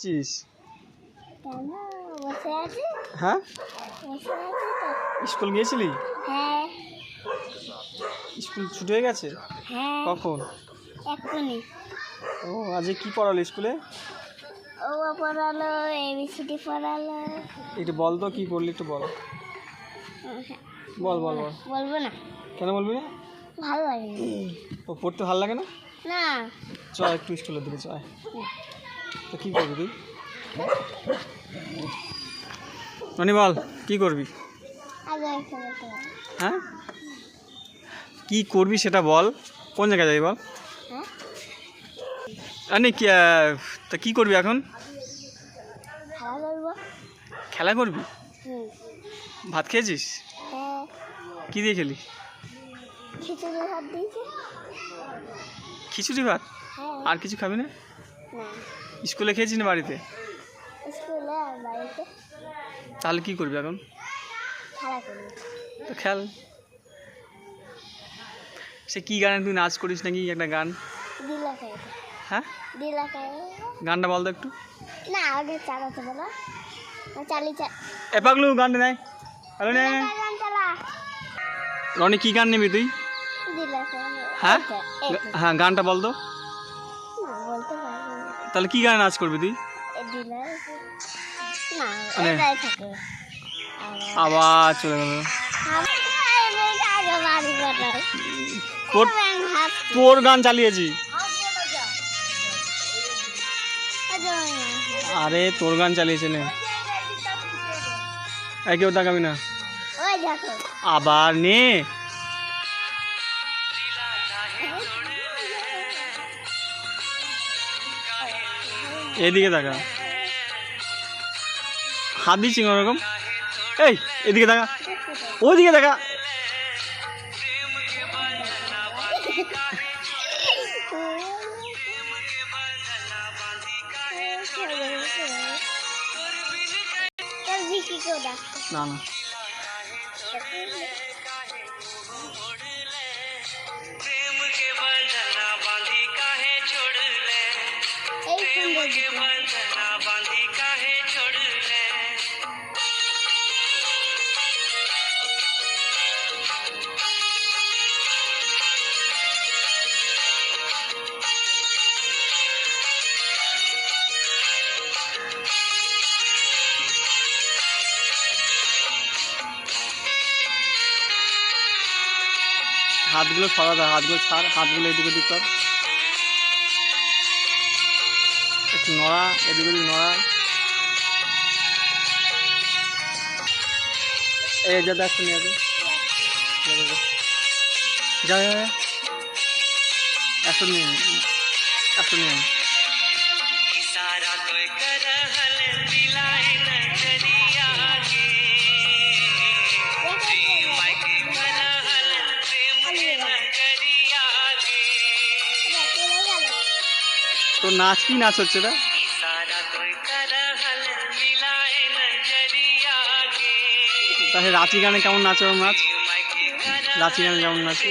চিস কেন বসে আছি? হ্যাঁ, বসে আছি তো। স্কুল গিয়েছিলি? হ্যাঁ স্কুল ছুটি হয়ে গেছে? হ্যাঁ কখন? এক্ষুনি। ও আজকে কি পড়ালো স্কুলে? ও পড়ালো, এবিসিডি পড়ালো। একটু বল তো কি পড়লি, একটু বল। বল বল বল। বলবো না। কেন বলবি না? ভালো লাগে না। ও পড়তে ভালো লাগে না? না চ একটু স্কুলের দিকে চ। তো কী করবি তুই? মানে বল কী করবি? আগে একটা বলতে হবে। হ্যাঁ, কী করবি সেটা বল। কোন জায়গায় যাবি বল? হ্যাঁ আরে কি তা কী করবি এখন? খেলা করবো। খেলা করবি? হুম ভাত খেয়েছিস? হ্যাঁ কী দিয়ে খেলি? খিচুড়ি ভাত দিয়েছে। খিচুড়ি ভাত? হ্যাঁ আর কিছু খাবি না? না, স্কুলে খেয়েছিস না বাড়িতে? স্কুলে আর বাড়িতে তাহলে কী করবি এখন? খেলা করবো। তো খেল। সে কী গানে তুই নাচ করিস নাকি একটা গান? দিলা খাই, হ্যাঁ, দিলা খাই। গানটা বল তো একটু। না আগে চালাতে বলো। চালি এ পাগলু গানটা নেয়। হ্যালো নে চালা। রনি, কী গান নিবি তুই? দিলা খাই। হ্যাঁ হ্যাঁ, গানটা বল তো। বলতে পারবো না। তাহলে কী গানে নাচ করবি তুই? দিলা না মানে এটাই থাকে। আবার চলে গেল। তোর গান চালিয়েছি। আরে তোর গান চালিয়েছে নে। কেউ তাকাবি না। আবার নে। এদিকে তাকা, হাত দিচ্ছি ওরকম। এই এদিকে তাকা, ওইদিকে তাকা। না না, হাতগুলো সরা, হাতগুলো ছাড়, হাতগুলো এদিকে ওদিক কর, একটু নড়া, এদিকে ওদিক নড়া। এই যা দেখ, নিয়ে যাবে, যা যা, একশো নিয়ে, একশো নিয়ে। তো নাচ, কি নাচ হচ্ছে এটা? তাহলে রাঁচি গানে কেমন নাচে ওর নাচ? রাঁচি গানে যেমন নাচে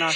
নাচ।